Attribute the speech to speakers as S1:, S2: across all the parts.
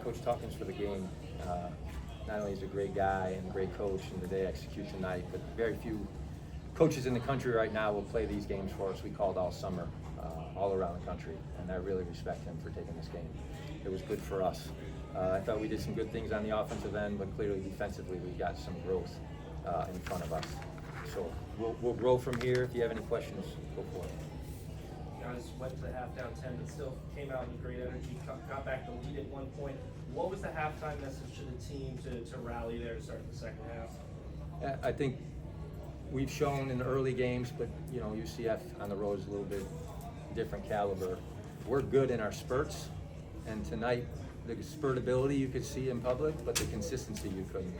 S1: Coach Talkins for the game. Not only is he a great guy and a great coach, and today execute tonight, but very few coaches in the country right now will play these games for us. We called all summer, all around the country, and I really respect him for taking this game. It was good for us. I thought we did some good things on the offensive end, but clearly defensively we got some growth in front of us. So we'll grow from here. If you have any questions, go for it.
S2: Guys went to the half down 10, but still came out with great energy, got back to lead at one point. What was the halftime message to the team to rally there to start the second half?
S1: I think we've shown in the early games, but you know, UCF on the road is a little bit different caliber. We're good in our spurts, and tonight the spurtability you could see in public, but the consistency you couldn't.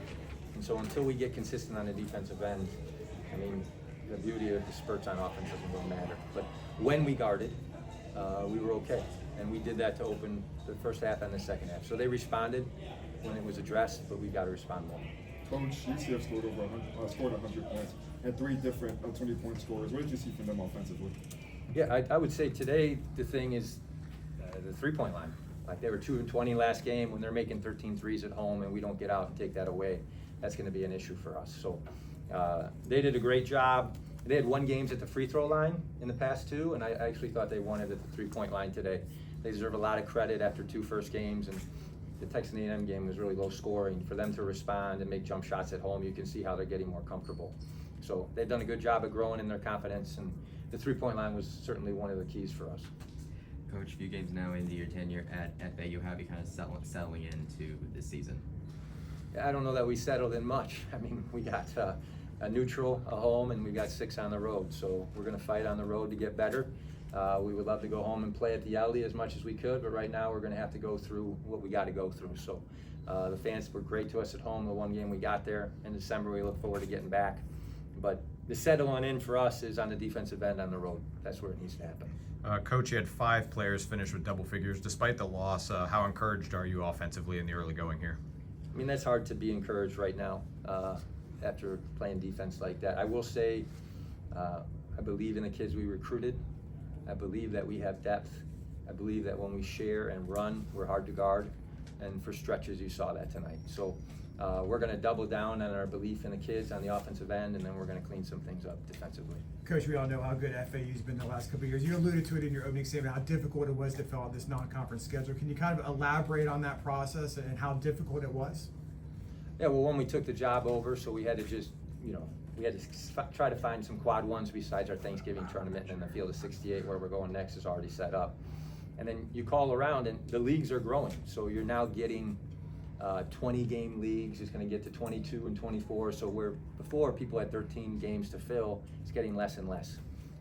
S1: And so until we get consistent on the defensive end, I mean, the beauty of the spurts on offense doesn't really matter. But when we guarded, we were okay. And we did that to open the first half and the second half. So they responded when it was addressed, but we got to respond more.
S3: Coach, UCF scored 100 points and 3 different 20-point scorers. What did you see from them offensively?
S1: Yeah, I would say today the thing is the three-point line. Like they were 2 of 20 last game. When they're making 13 threes at home and we don't get out and take that away, that's going to be an issue for us. So they did a great job. They had won games at the free throw line in the past 2, and I actually thought they won it at the 3-point line today. They deserve a lot of credit after 2 first games, and the Texas A&M game was really low scoring. For them to respond and make jump shots at home, you can see how they're getting more comfortable. So they've done a good job of growing in their confidence, and the 3-point line was certainly one of the keys for us.
S4: Coach, a few games now into your tenure at FAU, how have you kind of settling into this season?
S1: I don't know that we settled in much. I mean, we got a neutral, a home, and we got 6 on the road. So we're going to fight on the road to get better. We would love to go home and play at the Alley as much as we could, but right now we're going to have to go through what we got to go through. So the fans were great to us at home. The one game we got there in December, we look forward to getting back. But the settle on in for us is on the defensive end on the road. That's where it needs to happen.
S5: Coach, you had 5 players finish with double figures. Despite the loss, how encouraged are you offensively in the early going here?
S1: I mean, that's hard to be encouraged right now after playing defense like that. I will say I believe in the kids we recruited. I believe that we have depth. I believe that when we share and run, we're hard to guard. And for stretches, you saw that tonight. So we're going to double down on our belief in the kids on the offensive end, and then we're going to clean some things up defensively.
S6: Coach, we all know how good FAU's been the last couple of years. You alluded to it in your opening statement, how difficult it was to fill out this non-conference schedule. Can you kind of elaborate on that process and how difficult it was?
S1: Yeah, well, when we took the job over, so we had to just, you know, we had to try to find some quad ones besides our Thanksgiving tournament, and the field of 68 where we're going next is already set up. And then you call around, and the leagues are growing. So you're now getting 20-game leagues. It's going to get to 22 and 24. So where before people had 13 games to fill, it's getting less and less.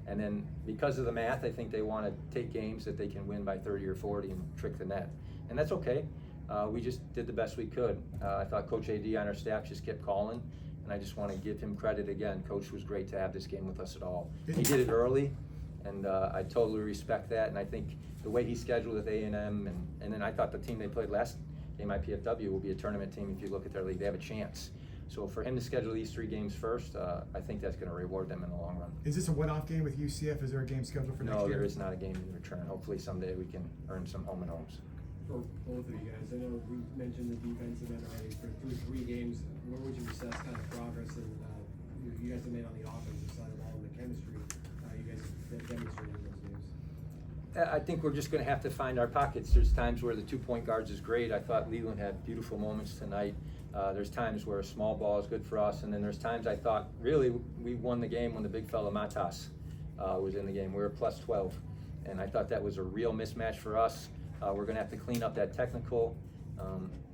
S1: And then because of the math, I think they want to take games that they can win by 30 or 40 and trick the net. And that's okay. We just did the best we could. I thought Coach AD on our staff just kept calling, and I just want to give him credit again. Coach was great to have this game with us at all. He did it early, and I totally respect that. And I think the way he scheduled with A&M, and then I thought the team they played last game, IPFW, will be a tournament team. If you look at their league, they have a chance. So for him to schedule these 3 games first, I think that's going to reward them in the long run.
S6: Is this a one-off game with UCF? Is there a game scheduled for next year?
S1: No, there is not a game in return. Hopefully someday we can earn some home and homes.
S7: For both of you guys, I know we mentioned the defensive end already. For through 3 games, where would you assess kind of progress and you guys have made on the offensive side of the ball and the chemistry you guys have demonstrated in those games?
S1: I think we're just going to have to find our pockets. There's times where the 2-point guards is great. I thought Leland had beautiful moments tonight. There's times where a small ball is good for us, and then there's times I thought really we won the game when the big fella Matas was in the game. We were plus 12, and I thought that was a real mismatch for us. We're going to have to clean up that technical.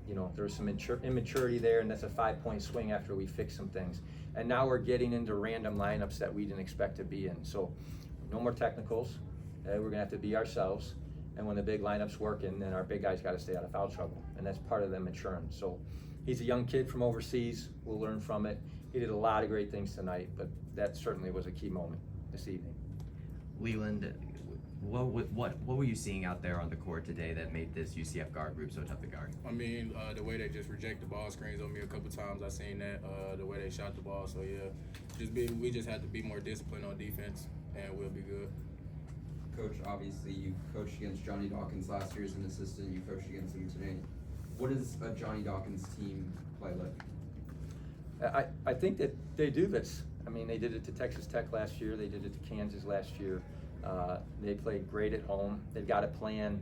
S1: You know, there was some immaturity there, and that's a 5-point swing after we fix some things. And now we're getting into random lineups that we didn't expect to be in. So no more technicals. We're going to have to be ourselves. And when the big lineup's working, then our big guys got to stay out of foul trouble. And that's part of them maturing. So he's a young kid from overseas. We'll learn from it. He did a lot of great things tonight, but that certainly was a key moment this evening.
S4: Leland, what were you seeing out there on the court today that made this UCF guard group so tough to guard?
S8: I mean, the way they just reject the ball screens on me a couple times, I seen that. The way they shot the ball, so yeah, we just had to be more disciplined on defense, and we'll be good.
S9: Coach, obviously you coached against Johnny Dawkins last year as an assistant. You coached against him today. What does a Johnny Dawkins team play like?
S1: I think that they do this. I mean, they did it to Texas Tech last year. They did it to Kansas last year. They played great at home. They've got a plan.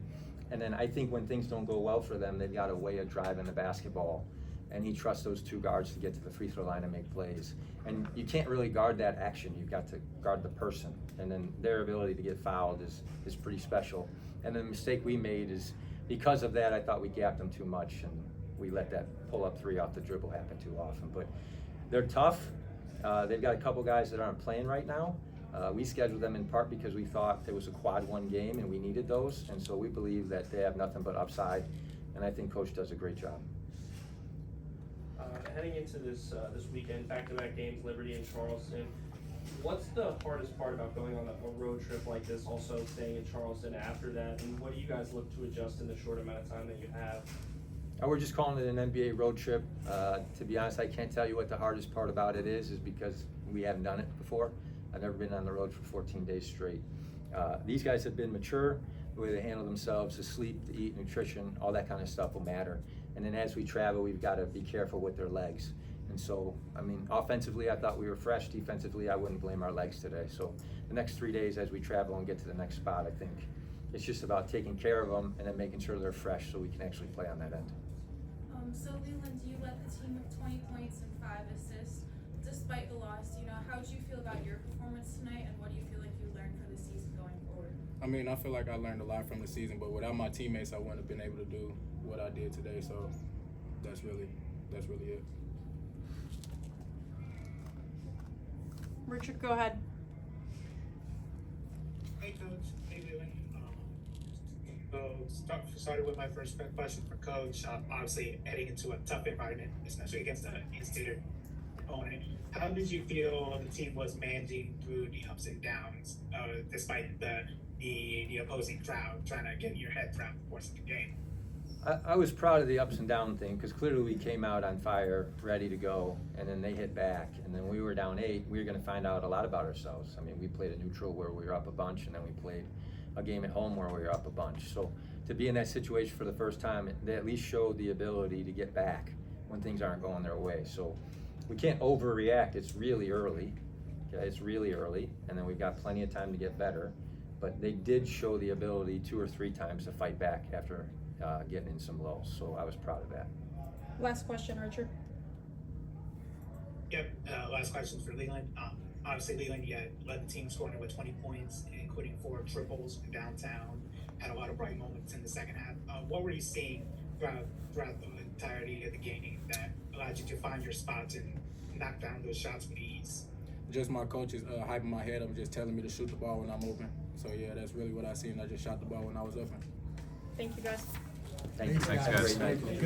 S1: And then I think when things don't go well for them, they've got a way of driving the basketball. And he trusts those two guards to get to the free throw line and make plays. And you can't really guard that action. You've got to guard the person. And then their ability to get fouled is pretty special. And the mistake we made is because of that, I thought we gapped them too much, and we let that pull-up three off the dribble happen too often. But they're tough. They've got a couple guys that aren't playing right now. We scheduled them in part because we thought it was a quad one game and we needed those. And so we believe that they have nothing but upside. And I think Coach does a great job.
S2: Heading into this weekend, back-to-back games, Liberty and Charleston. What's the hardest part about going on a road trip like this, also staying in Charleston after that? And what do you guys look to adjust in the short amount of time that you have?
S1: We're just calling it an NBA road trip. To be honest, I can't tell you what the hardest part about it is because we haven't done it before. I've never been on the road for 14 days straight. These guys have been mature. The way they handle themselves, the sleep, the eat, nutrition, all that kind of stuff will matter. And then as we travel, we've got to be careful with their legs. And so, I mean, offensively, I thought we were fresh. Defensively, I wouldn't blame our legs today. So the next 3 days as we travel and get to the next spot, I think it's just about taking care of them and then making sure they're fresh so we can actually play on that end.
S10: So Leland, you led the team with 20 points and 5 assists. Despite the loss, how did you feel about your performance tonight, and what do you feel like you learned for the season going forward?
S8: I mean, I feel like I learned a lot from the season, but without my teammates, I wouldn't have been able to do what I did today. So that's really it.
S11: Richard, go ahead.
S12: Hey, Coach. Hey, Leland. Started with my first question for Coach. Obviously, heading into a tough environment, especially against an in-state opponent. How did you feel the team was managing through the ups and downs, despite the opposing crowd trying to get your head around the course of the game?
S1: I was proud of the ups and down thing because clearly we came out on fire, ready to go, and then they hit back. And then we were down 8. We were going to find out a lot about ourselves. I mean, we played a neutral where we were up a bunch, and then we played a game at home where we were up a bunch. So to be in that situation for the first time, they at least showed the ability to get back when things aren't going their way. So we can't overreact. It's really early. Okay, it's really early, and then we've got plenty of time to get better. But they did show the ability 2 or 3 times to fight back after getting in some lows. So I was proud of that.
S11: Last question, Richard.
S12: Yep. Last question for Leland. Obviously, Leland, you had led the team scoring with 20 points, including 4 triples from downtown. Had a lot of bright moments in the second half. What were you seeing throughout the entirety of the game that allowed you to find your spots and knock down those shots with ease?
S8: Just my coaches hyping my head up, just telling me to shoot the ball when I'm open. So yeah, that's really what I seen. I just shot the ball when I was open.
S11: Thank you, guys.
S1: Thank you.
S5: Thanks, guys.
S1: Great night.